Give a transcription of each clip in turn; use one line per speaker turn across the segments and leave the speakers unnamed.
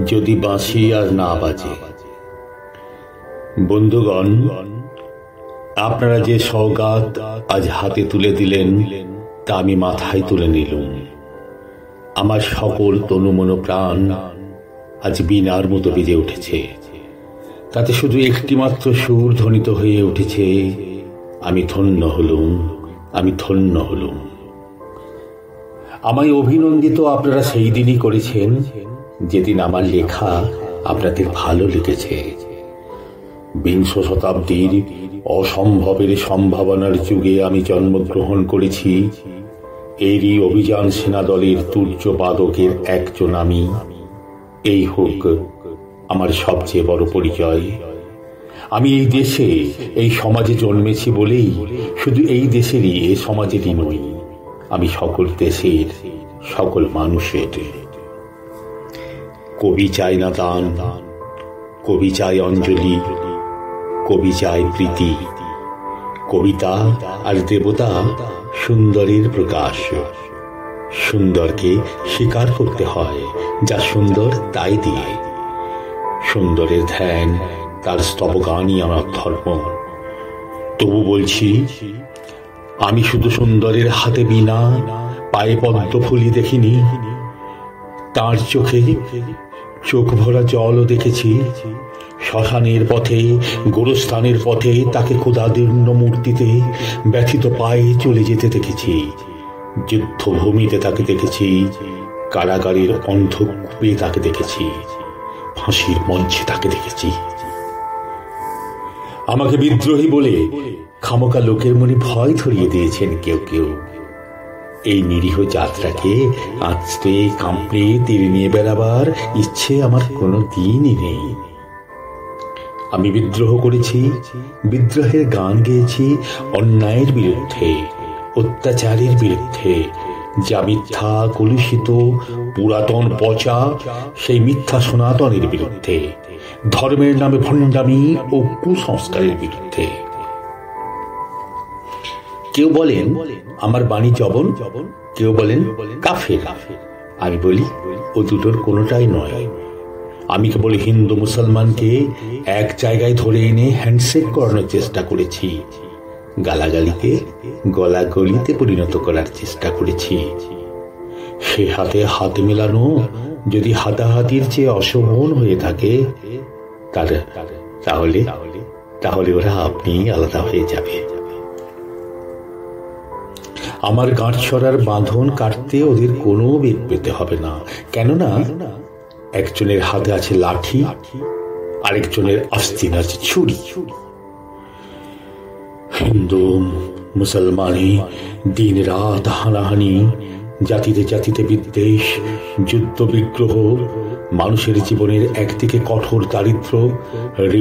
যদি বাঁশি আর না বাজে। বন্ধুগণ, আপনারা যে সওগাত আজ হাতে তুলে দিলেন তা আমি মাথায় তুলে নিলুম। আমার সকল তনু মন প্রাণ আজ বীণার মতো বেজে উঠেছে। তাতে শুধু একটিমাত্র সুর ধ্বনিত হয়ে উঠেছে, আমি ধন্য হলুম, আমি ধন্য হলুম। আমায় অভিনন্দিত আপনারা সেই দিনই করেছেন যেদিন আমার লেখা আপনাদের ভালো লেগেছে। বিংশ শতাব্দীর অসম্ভবের সম্ভাবনার যুগে আমি জন্মগ্রহণ করেছি। এরই অভিযান সেনাদলের তুর্যবাদকের একজন আমি। এই হোক আমার সবচেয়ে বড় পরিচয়। আমি এই দেশে, এই সমাজে জন্মেছি বলেই শুধু এই দেশেরই, এ সমাজেরই নই, আমি সকল দেশের, সকল মানুষের। কবি চায় না দান, কবি চায় অঞ্জলি, কবি চায় প্রীতি। কবিতা আর দেবতা সুন্দরের প্রকাশ। সুন্দরকে স্বীকার করতে হয়, যা সুন্দর তাই দিয়ে। সুন্দরের ধ্যান, তার স্তবগানই আমার ধর্ম। তবু বলছি, আমি শুধু সুন্দরের হাতে বীণা, পায়ে পদ্ম ফুলি দেখিনি, তার চোখে চোখ ভরা জলও দেখেছি। শ্মশানের পথে, গোরস্থানের পথে তাকে ক্ষুধাদীর্ণ মূর্তিতে ব্যথিত পায়ে চলে যেতে দেখেছি। যুদ্ধভূমিতে তাকে দেখেছি, কারাগারের অন্ধকূপে তাকে দেখেছি, ফাঁসির মঞ্চে তাকে দেখেছি। আমাকে বিদ্রোহী বলে খামোকা লোকের মনে ভয় ধরিয়ে দিয়েছেন কেউ কেউ। এই নিরীহ যাত্রাকে আঁচড়ে কামড়ে তীরে নিয়ে বেড়াবার ইচ্ছে আমার কোনো দিনই নেই। আমি বিদ্রোহ করেছি, বিদ্রোহের গান গেয়েছি অন্যায়ের বিরুদ্ধে, অত্যাচারের বিরুদ্ধে। যা মিথ্যা, কলুষিত, পুরাতন, পচা, সেই মিথ্যা সনাতনের বিরুদ্ধে, ধর্মের নামে ভণ্ডামি ও কুসংস্কারের বিরুদ্ধে। কেউ বলেন আমার বাণী জবন, কেউ বলেন কাফের। আমি বলি ও দুটোর কোনোটাই নয়। আমি কেবল হিন্দু মুসলমানকে এক জায়গায় ধরে এনে হ্যান্ডশেক করানোর চেষ্টা করেছি, গালাগালিকে গলাগলিতে পরিণত করার চেষ্টা করেছি। সে হাতে হাত মেলানো যদি হাতাহাতির চেয়ে অশোভন হয়ে থাকে, তাহলে তাহলে ওরা আপনি আলাদা হয়ে যাবে। আমার গাঁটছড়ার বাঁধন কাটতে ওদের কোনো বেগ পেতে হবে না, কেননা একজনের হাতে আছে লাঠি, আরেকজনের আস্তিন আছে ছুরি। হিন্দু মুসলমানে দিন রাত হানাহানি, জাতিতে জাতিতে বিদ্বেষ, যুদ্ধ বিগ্রহ, মানুষের জীবনের একদিকে কঠোর দারিদ্র,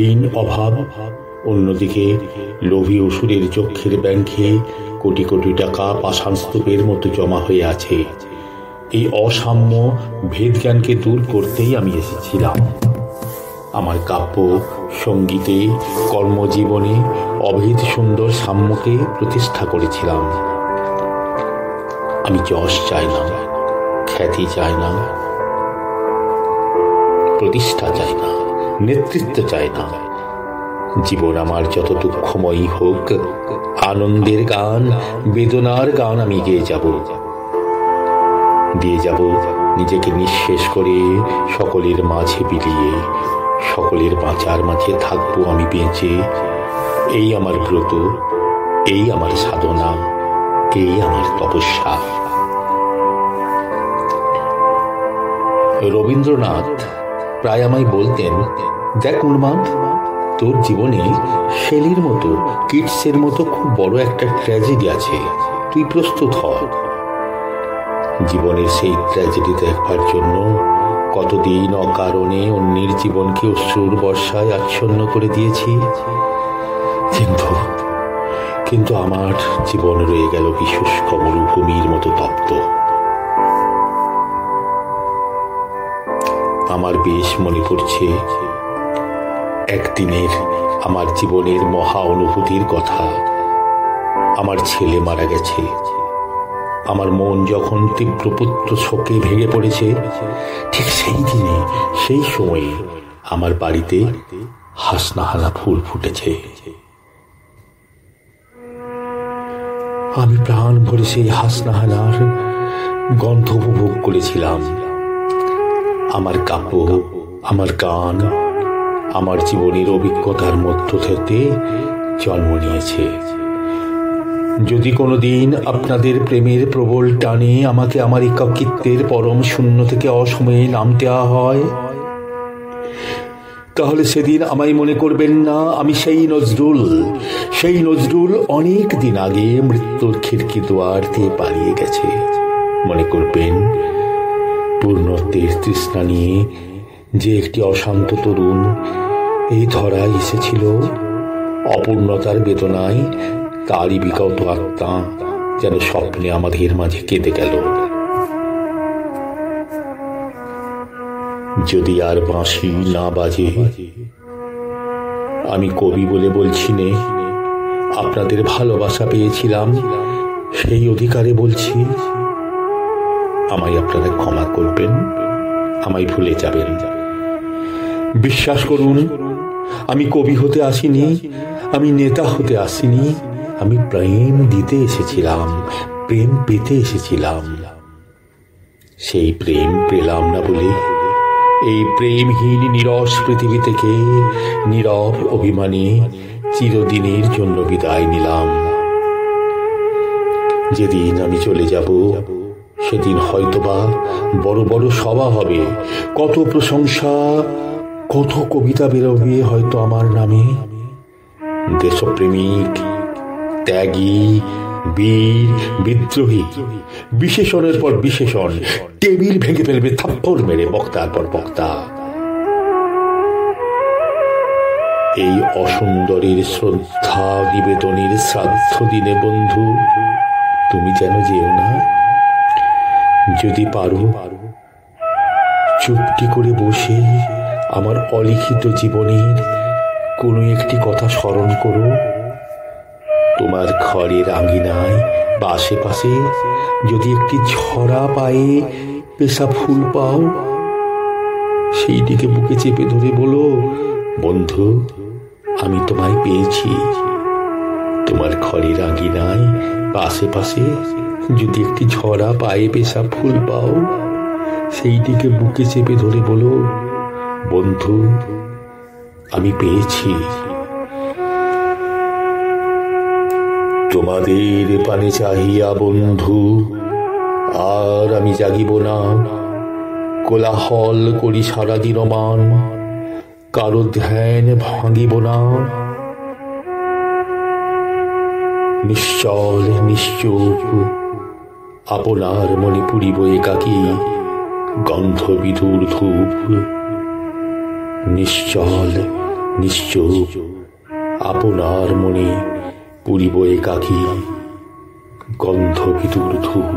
ঋণ, অভাব, অন্যদিকে লোভী অসুরের চক্ষের ব্যাংকে কোটি কোটি টাকা পাষাণ স্তূপের মতো জমা হয়ে আছে। এই অসাম্য ভেদ জ্ঞানকে দূর করতেই আমি এসেছিলাম। আমার কাব্য, সঙ্গীতে, কর্মজীবনে অভেদ সুন্দর সাম্যকে প্রতিষ্ঠা করেছিলাম। আমি যশ চাই না, খ্যাতি চাই না, প্রতিষ্ঠা চাই না, নেতৃত্ব চাই না। জীবন আমার যত দুঃখময়ী হোক, আনন্দের গান, বেদনার গান আমি গেয়ে যাব, দিয়ে যাব নিজেকে নিঃশেষ করে, সকলের মাঝে বিলিয়ে, সকলের বাঁচার মাঝে থাকবো আমি বেঁচে। এই আমার ব্রত, এই আমার সাধনা, এই আমার তপস্যা। রবীন্দ্রনাথ প্রায় আমায় বলতেন, দেখ উন্মাদ, তোর জীবনে শেলির মতো, কিটসের মতো খুব বড় একটা ট্র্যাজেডি আছে, তুই প্রস্তুত হ। জীবনের সেই ট্র্যাজেডি দেখবার জন্য কতদিন অকারণে অন্যের জীবনকে অশ্রুর বর্ষায় আচ্ছন্ন করে দিয়েছি, কিন্তু আমার জীবন রয়ে গেল বিশুষ্ক মরুভূমির মতো তপ্ত। আমার বেশ মনে পড়ছে একদিনের আমার জীবনের মহা অনুভূতির কথা। আমার ছেলে মারা গেছে, আমার মন যখন তীব্র পুত্র শোকে ভেঙে পড়েছে, ঠিক সেই দিনে সেই সময়ে আমার বাড়িতে হাসনাহানা ফুল ফুটেছে। আমি প্রাণ ভরে সেই হাসনাহানার গন্ধ উপভোগ করেছিলাম। আমার কাব্য, আমার গান, আমার জীবনের অভিজ্ঞতার মধ্য থেকে জন্ম নিয়েছে। যদি কোনোদিন আপনাদের প্রেমের প্রবল টানে আমাকে আমার একাকিত্বের পরম শূন্য থেকে অসময়ে নামতে হয়, তাহলে সেদিন আমায় মনে করবেন না আমি সেই নজরুল অনেক দিন আগে মৃত্যুর খিড়কি দুয়ার দিয়ে পালিয়ে গেছে। মনে করবেন পূর্ণত্বের তৃষ্ণা নিয়ে যে একটি অশান্ত তরুণ এই ধরায় এসেছিল, অপূর্ণতার বেদনায় তারই বিগত আত্মা যেন স্বপ্নে আমাদের মাঝে কেঁদে গেল। যদি আর বাঁশি না বাজে, আমি কবি বলে বলছি নে, আপনাদের ভালোবাসা পেয়েছিলাম সেই অধিকারে বলছি, আমায় আপনারা ক্ষমা করবেন, আমায় ভুলে যাবেন। বিশ্বাস করুন, আমি কবি হতে আসিনি, আমি নেতা হতে আসিনি, আমি প্রেম দিতে এসেছিলাম, প্রেম পেতে এসেছিলাম। সেই প্রেম পেলাম না বলে এই প্রেমহীন নীরস পৃথিবী থেকে নীরব অভিমানে চিরদিনের জন্য বিদায় নিলাম। যেদিন আমি চলে যাব, সেদিন হয়তোবা বড় বড় সভা হবে, কত প্রশংসা, কত কবিতা বেরোবে হয়তো আমার নামে। দেশপ্রেমিক, ত্যাগী, বীর, বিদ্রোহী, বিশেষণের পর বিশেষণ টেবিল ভেঙে ফেলবে থাপ্পড় মেরে বক্তার পর বক্তা। এই অসুন্দরীর শ্রদ্ধা নিবেদনের শ্রাদ্ধ দিনে বন্ধু তুমি যেন যেও না। যদি পারো চুপটি করে বসে আমার অলিখিত জীবনের কোনো একটি কথা স্মরণ করো। তোমার ঘরের আঙিনায় বা আশেপাশে যদি একটি ঝরা পায়ে পেশা ফুল পাও, সেই দিকে বুকে চেপে ধরে বলো, বন্ধু আমি তোমায় পেয়েছি। তোমার ঘরের আঙিনায় বা আশেপাশে যদি একটি ঝরা পায়ে পেশা ফুল পাও, সেই দিকে বুকে চেপে ধরে বলো, বন্ধু আমি পেয়েছি। তোমাদের পানে চাহিয়া বন্ধু আর আমি জাগিব না, কোলাহল করি সারাদিন মান, কারো ধ্যান ভাঙিব না। নিশ্চল নিশ্চুপ আপনার মনে পুরিব একাকী গন্ধ বিধুর ধূপ। নিশ্চল নিশ্চুপ আপনার মনে পুরিব একাকী গন্ধ বিধুর ধূপ।